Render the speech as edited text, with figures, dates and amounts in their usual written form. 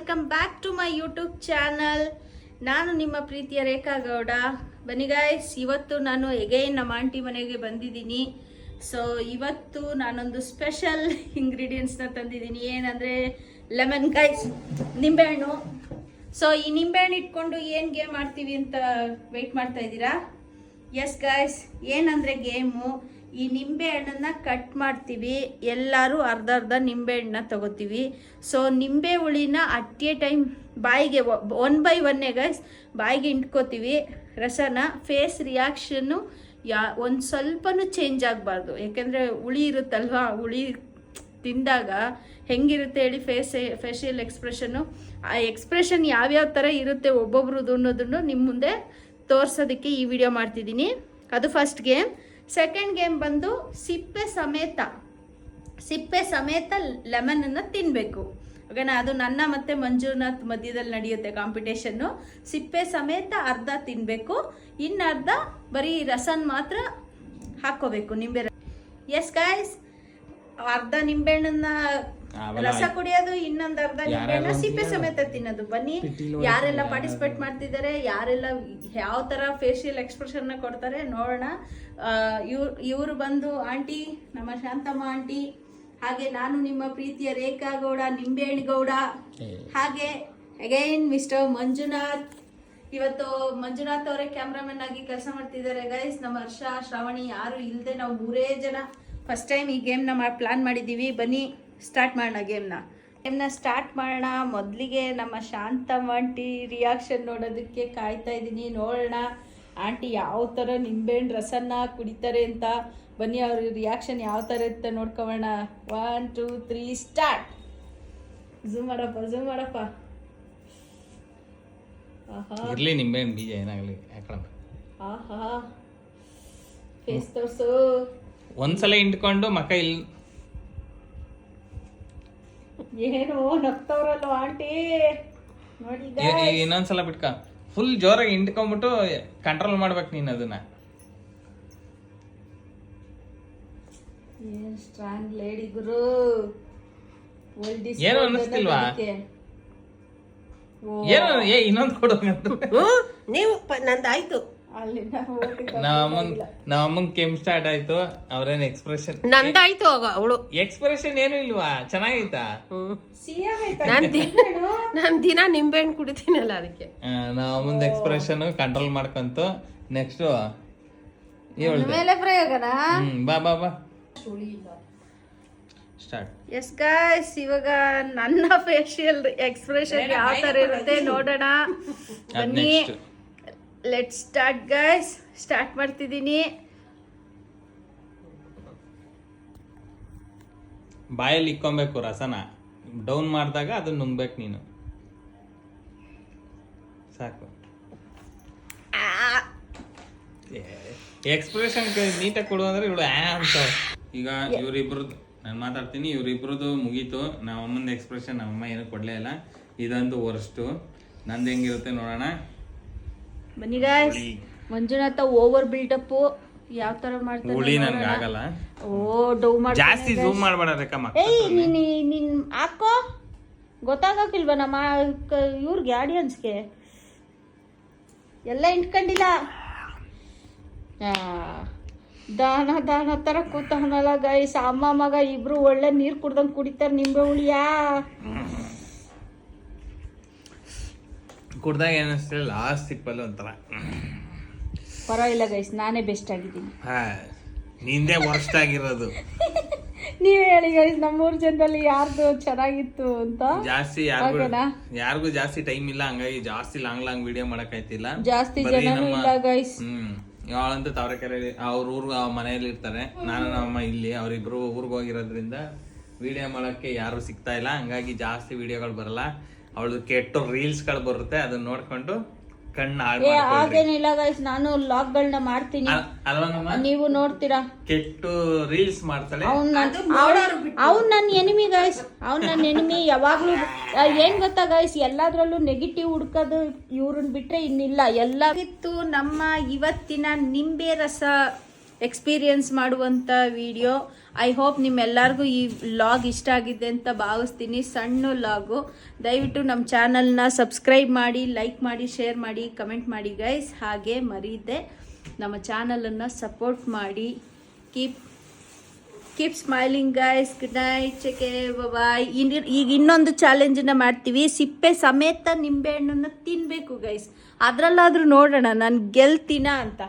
Welcome back to my YouTube channel. ನಾನು ನಿಮ್ಮ ಪ್ರೀತಿಯ ರೇಖಾ ಗೌಡ. ಬನ್ನಿ ಗೈಸ್, ಇವತ್ತು ನಾನು ಎಗೈನ್ ನಮ್ಮ ಆಂಟಿ ಮನೆಗೆ ಬಂದಿದ್ದೀನಿ. ಸೊ ಇವತ್ತು ನಾನೊಂದು ಸ್ಪೆಷಲ್ ಇಂಗ್ರೀಡಿಯೆಂಟ್ಸ್ನ ತಂದಿದ್ದೀನಿ. ಏನಂದರೆ ಲೆಮನ್ ಗೈಸ್, ನಿಂಬೆಹಣ್ಣು. ಸೊ ಈ ನಿಂಬೆಹಣ್ಣು ಇಟ್ಕೊಂಡು ಏನು ಗೇಮ್ ಮಾಡ್ತೀವಿ ಅಂತ ವೆಯ್ಟ್ ಮಾಡ್ತಾ ಇದ್ದೀರಾ? ಎಸ್ ಗೈಸ್, ಏನಂದರೆ ಗೇಮು, ಈ ನಿಂಬೆ ಹಣ್ಣನ್ನ ಕಟ್ ಮಾಡ್ತೀವಿ. ಎಲ್ಲರೂ ಅರ್ಧ ಅರ್ಧ ನಿಂಬೆ ಹಣ್ಣನ್ನ ತಗೋತೀವಿ. ಸೊ ನಿಂಬೆ ಹುಳಿನ ಅಟ್ ಎ ಟೈಮ್ ಬಾಯಿಗೆ 1 by 1 ಗೈಸ್ ಬಾಯಿಗೆ ಇಂಟ್ಕೋತೀವಿ. ರಸನ ಫೇಸ್ ರಿಯಾಕ್ಷನ್ನು ಒಂದು ಸ್ವಲ್ಪನೂ ಚೇಂಜ್ ಆಗಬಾರ್ದು. ಯಾಕೆಂದರೆ ಹುಳಿ ಇರುತ್ತಲ್ವಾ, ಹುಳಿ ತಿಂದಾಗ ಹೆಂಗಿರುತ್ತೆ ಹೇಳಿ ಫೇಶಿಯಲ್ ಎಕ್ಸ್ಪ್ರೆಷನ್ನು. ಆ ಎಕ್ಸ್ಪ್ರೆಷನ್ ಯಾವ್ಯಾವ ಥರ ಇರುತ್ತೆ ಒಬ್ಬೊಬ್ರದ್ದು ಅನ್ನೋದನ್ನು ನಿಮ್ಮ ಮುಂದೆ ತೋರ್ಸೋದಕ್ಕೆ ಈ ವಿಡಿಯೋ ಮಾಡ್ತಿದ್ದೀನಿ. ಅದು ಫಸ್ಟ್ ಗೇಮ್. ಸೆಕೆಂಡ್ ಗೇಮ್ ಬಂದು ಸಿಪ್ಪೆ ಸಮೇತ ಲೆಮನನ್ನು ತಿನ್ನಬೇಕು. ಓಕೆನಾ? ಅದು ನನ್ನ ಮತ್ತು ಮಂಜುನಾಥ್ ಮಧ್ಯದಲ್ಲಿ ನಡೆಯುತ್ತೆ ಕಾಂಪಿಟೇಷನ್ನು. ಸಿಪ್ಪೆ ಸಮೇತ ಅರ್ಧ ತಿನ್ನಬೇಕು, ಇನ್ನು ಅರ್ಧ ಬರೀ ರಸನ್ ಮಾತ್ರ ಹಾಕ್ಕೋಬೇಕು, ನಿಂಬೆ. ಎಸ್ ಗಾಯ್ಸ್, ಅರ್ಧ ನಿಂಬೆಹಣ್ಣನ್ನ ರಸ ಕುಡಿಯೋದು, ಇನ್ನೊಂದು ಅರ್ಧ ನಿಂಬೆಹಣ್ಣ ಸಿಪ್ಪೆ ಸಮೇತ ತಿನ್ನೋದು. ಬನ್ನಿ, ಯಾರೆಲ್ಲ ಪಾರ್ಟಿಸಿಪೇಟ್ ಮಾಡ್ತಿದ್ದಾರೆ, ಯಾರೆಲ್ಲ ಯಾವ ತರ ಫೇಶಿಯಲ್ ಎಕ್ಸ್ಪ್ರೆಷನ್ ಕೊಡ್ತಾರೆ ನೋಡೋಣ. ಇವರು ಬಂದು ಆಂಟಿ, ನಮ್ಮ ಶಾಂತಮ್ಮ ಆಂಟಿ, ಹಾಗೆ ನಾನು ನಿಮ್ಮ ಪ್ರೀತಿಯ ರೇಖಾ ಗೌಡ, ನಿಂಬೆಹಣ್ಣು ಗೌಡ, ಹಾಗೆ ಅಗೈನ್ ಮಿಸ್ಟರ್ ಮಂಜುನಾಥ್. ಇವತ್ತು ಮಂಜುನಾಥ್ ಅವರೇ ಕ್ಯಾಮ್ರಾಮನ್ ಆಗಿ ಕೆಲಸ ಮಾಡ್ತಿದ್ದಾರೆ ಗೈಸ್. ನಮ್ಮ ಹರ್ಷ, ಶ್ರಾವಣಿ ಯಾರು ಇಲ್ಲದೆ ನಾವು 3 ಜನ ಫಸ್ಟ್ ಟೈಮ್ ಈ ಗೇಮ್ನ ಪ್ಲಾನ್ ಮಾಡಿದ್ದೀವಿ. ಬನ್ನಿ ಸ್ಟಾರ್ಟ್ ಮಾಡೋಣ ಗೇಮ್ನ ಸ್ಟಾರ್ಟ್ ಮಾಡೋಣ. ಮೊದಲಿಗೆ ನಮ್ಮ ಶಾಂತಮ್ಮ ಆಂಟಿ ರಿಯಾಕ್ಷನ್ ನೋಡೋದಕ್ಕೆ ಕಾಯ್ತಾ ಇದ್ದೀನಿ. ನೋಡೋಣ ಆಂಟಿ ಯಾವ ಥರ ನಿಂಬೆಹಣ್ಣು ರಸನ್ನ ಕುಡಿತಾರೆ ಅಂತ. ಬನ್ನಿ, ಅವ್ರ ರಿಯಾಕ್ಷನ್ ಯಾವ ಥರ ಇರುತ್ತೆ ನೋಡ್ಕೊಳ್ಳೋಣ. 1 2 3 ಸ್ಟಾರ್ಟ್. ಝೂಮ್ ಮಾಡಪ್ಪ. ಇರ್ಲಿ, ನಿಂಬೆಹಣ್ಣು ಬೀಜ ಏನಾಗಲಿ ಹಾಕೋಣ. ಆಹಾ, ಫೇಸ್ ತೋರ್ಸು. ಒಂದ್ಸಲ ಇಂಟ್ಕೊಂಡು ಮಕ್ಕ ಇಲ್ಲಿ ಏನು ನಗ್ತವ್ರಲ್ಲ ಆಂಟಿ, ನೋಡಿ. ಇನ್ನೊಂದ್ಸಲ ಬಿಟ್ಕ, ಫುಲ್ ಜೋರಾಗಿ ಇಂಟ್ಕೊಂಡ್ಬಿಟ್ಟು ಕಂಟ್ರೋಲ್ ಮಾಡ್ಬೇಕು ನೀನ್ ಅದನ್ನ. ಏನ್ ಸ್ಟ್ರಾಂಗ್ ಲೇಡಿ ಗುರು. ಏನು ಅನ್ನಿಸ್ತಿಲ್ವಾ? ಏನು ಇನ್ನೊಂದು ಕೊಡು. ನೀವು ನಂದಾಯ್ತು. ನಮ್ಮಂಗ್ ಕೆಮ್ ಸ್ಟಾರ್ಟ್ ಆಯ್ತು. ಅವ್ರೇನ್ ಎಕ್ಸ್ಪ್ರೆಷನ್ ನಂದಾಯ್ತು. ಅವಳು ಎಕ್ಸ್ಪ್ರೆಷನ್ ಏನು ಇಲ್ವಾ? ಚೆನ್ನಾಗೈತಾ? ನಾನ್ ದಿನ ನಿಂಬೆಹಣ್ಣು ಕುಡಿತೀನಲ್ಲ, ಅದಕ್ಕೆ ನಮ್ಮಂದ್ ಎಕ್ಸ್ಪ್ರೆಷನ್ ಕಂಟ್ರೋಲ್ ಮಾಡ್ಕೊಂತು. ನೆಕ್ಸ್ಟ್ ಮೇಲೆ ಪ್ರಯೋಗನಾ? ಬಾ ಸ್ಟಾರ್ಟ್. ಎಸ್ ಗಾಯ್ಸ್, ಇವಾಗ ನನ್ನ ಫೇಶಿಯಲ್ ಎಕ್ಸ್ಪ್ರೆಷನ್ ಯಾವ ತರ ಇರುತ್ತೆ ನೋಡೋಣ. ಬನ್ನಿ, ಲೆಟ್ ಸ್ಟಾರ್ಟ್ ಗೈಸ್. ಸ್ಟಾರ್ಟ್ ಮಾಡ್ತಿದ್ದೀನಿ. ಬಾಯಲ್ಲಿ ಇಕ್ಕೊಬೇಕು ರಸನ. ಡೌನ್ ಮಾಡಿದಾಗ ಅದನ್ನ ನುಂಗ್ಬೇಕು ನೀನು. ಸಾಕು. ಎಕ್ಸ್ಪ್ರೆಷನ್ ನೀಟಾಗಿ ಕೊಡು ಅಂದ್ರೆ ಇವಳು ಅಂತ. ಈಗ ಇವ್ರಿಬ್ರದ್ದು ನಾನು ಮಾತಾಡ್ತೀನಿ. ಇವ್ರಿಬ್ರದ್ದು ಮುಗೀತು. ನಮ್ಮಮ್ಮನ ಎಕ್ಸ್ಪ್ರೆಷನ್ ನಮ್ಮಮ್ಮ ಏನು ಕೊಡ್ಲೇ ಇಲ್ಲ. ಇದಂತೂ ವರ್ಸ್ಟು. ನಂದು ಹೆಂಗಿರುತ್ತೆ ನೋಡೋಣ. ಬನ್ನಿ ಗಾಯ್ಸ್, ಮಂಜುನಾಥ ಓವರ್ ಬಿಲ್ಡಪ್ ಯಾವ ತರ ಮಾಡ್ತಾರೆ. ಹುಳಿ ನನ್ಗೆ ಆಗಲ್ಲ. ಡೌ ಜಾಸ್ತಿ ಝೂಮ್ ಮಾಡಬೇಡ ರೇಖಮ್ಮ. ನೀನ್ ಹಾಕೋ, ಗೊತ್ತಾಗಕ್ಕಿಲ್ವಾ ನಮ್ಮ ಇವ್ರಿಗೆ ಆಡಿಯನ್ಸ್ಗೆ? ಎಲ್ಲ ಇಂಟ್ಕೊಂಡಿಲ್ಲ. ದಾನ ತರ ಕೂತವನಲ್ಲ ಗೈಸ್. ಅಮ್ಮ ಮಗ ಇಬ್ರು ಒಳ್ಳೆ ನೀರ್ ಕುಡ್ದಂಗ್ ಕುಡಿತಾರ ನಿಂಬೆ ಹುಳಿಯಾ. ಕುಡ್ದಾಗ ಏನಿಸ್ತಿಲ್ಲ, ಲಾಸ್ಟ್ ಸಿಪ್ಪಲ್ಲಿ ಒಂಥರ ಪರವಾಗಿಲ್ಲ ಗೈಸ್, ನಾನೇ ಬೆಸ್ಟ್ ಆಗಿದ್ದೀನಿ. ನಿಂದೆ ವರ್ಸ್ಟ್ ಆಗಿರೋದು. ನೀವ್ ಹೇಳಿ ಗೈಸ್, ನಮ್ಮೂರ್ ಜನರಲ್ಲಿ ಯಾರ್ದು ಚೆನ್ನಾಗಿತ್ತು ಅಂತ. ಜಾಸ್ತಿ ಯಾರಿಗೂ ಜಾಸ್ತಿ ಟೈಮ್ ಇಲ್ಲ, ಹಂಗಾಗಿ ಜಾಸ್ತಿ ಲಾಂಗ್ ವಿಡಿಯೋ ಮಾಡಕ್ ಆಯ್ತಿಲ್ಲ. ಜಾಸ್ತಿ ಜನನೂ ಇಲ್ಲ ಗೈಸ್. ಯಾವಂತೂ ತಾವರೆಕೆರೆ ಅವ್ರ ಮನೆಯಲ್ಲಿ ಇರ್ತಾರೆ. ನಾನು ನಮ್ಮಮ್ಮ ಇಲ್ಲಿ, ಅವ್ರಿಬ್ರು ಊರ್ಗ್ ಹೋಗಿರೋದ್ರಿಂದ ವಿಡಿಯೋ ಮಾಡಕ್ಕೆ ಯಾರು ಸಿಗ್ತಾ ಇಲ್ಲ. ಹಂಗಾಗಿ ಜಾಸ್ತಿ ವಿಡಿಯೋಗಳು ಬರಲ್ಲ. ಅವಳು ಕೆಟ್ಟ ರೀಲ್ಸ್ ಗಳು ಬರುತ್ತೆ, ಅದನ್ನ ನೋಡ್ಕೊಂಡು ಕಣ್ಣು ಹಾಗೇನಿಲ್ಲ ಗೈಸ್, ನಾನು ಲಾಗ್ಗಳನ್ನ ಮಾಡ್ತೀನಿ, ನೀವು ನೋಡ್ತೀರಾ. ಕೆಟ್ಟ ರೀಲ್ಸ್ ಮಾಡ್ತಾಳೆ. ಅವ್ನ್ ನನ್ನ ಎನಿಮಿ ಗೈಸ್, ಅವ್ನ್ ನನ್ನ ಎನಿಮಿ ಯಾವಾಗ್ಲೂ. ಏನ್ ಗೊತ್ತಾ ಗೈಸ್, ಎಲ್ಲಾದ್ರಲ್ಲೂ ನೆಗೆಟಿವ್ ಹುಡ್ಕೋದು ಇವ್ರನ್ನ ಬಿಟ್ರೆ ಇನ್ನಿಲ್ಲ. ಎಲ್ಲ ಇತ್ತು ನಮ್ಮ ಇವತ್ತಿನ ನಿಂಬೆ ರಸ ಎಕ್ಸ್ಪೀರಿಯನ್ಸ್ ಮಾಡುವಂಥ ವಿಡಿಯೋ. ಐ ಹೋಪ್ ನಿಮ್ಮೆಲ್ಲರಿಗೂ ಈ ವ್ಲಾಗ್ ಇಷ್ಟ ಆಗಿದೆ ಅಂತ ಭಾವಿಸ್ತೀನಿ. ಸಣ್ಣ ವ್ಲಾಗು. ದಯವಿಟ್ಟು ನಮ್ಮ ಚಾನಲ್ನ ಸಬ್ಸ್ಕ್ರೈಬ್ ಮಾಡಿ, ಲೈಕ್ ಮಾಡಿ, ಶೇರ್ ಮಾಡಿ, ಕಮೆಂಟ್ ಮಾಡಿ ಗೈಸ್. ಹಾಗೆ ಮರೀದೆ ನಮ್ಮ ಚಾನಲನ್ನು ಸಪೋರ್ಟ್ ಮಾಡಿ. Keep smiling guys. Good night, ಚೆಕೆ, ಬಾಯ್. ಈಗ ಇನ್ನೊಂದು ಚಾಲೆಂಜನ್ನ ಮಾಡ್ತೀವಿ. ಸಿಪ್ಪೆ ಸಮೇತ ನಿಂಬೆಹಣ್ಣನ್ನು ತಿನ್ನಬೇಕು ಗೈಸ್. ಅದರಲ್ಲಾದರೂ ನೋಡೋಣ ನಾನು ಗೆಲ್ತೀನಾ ಅಂತ.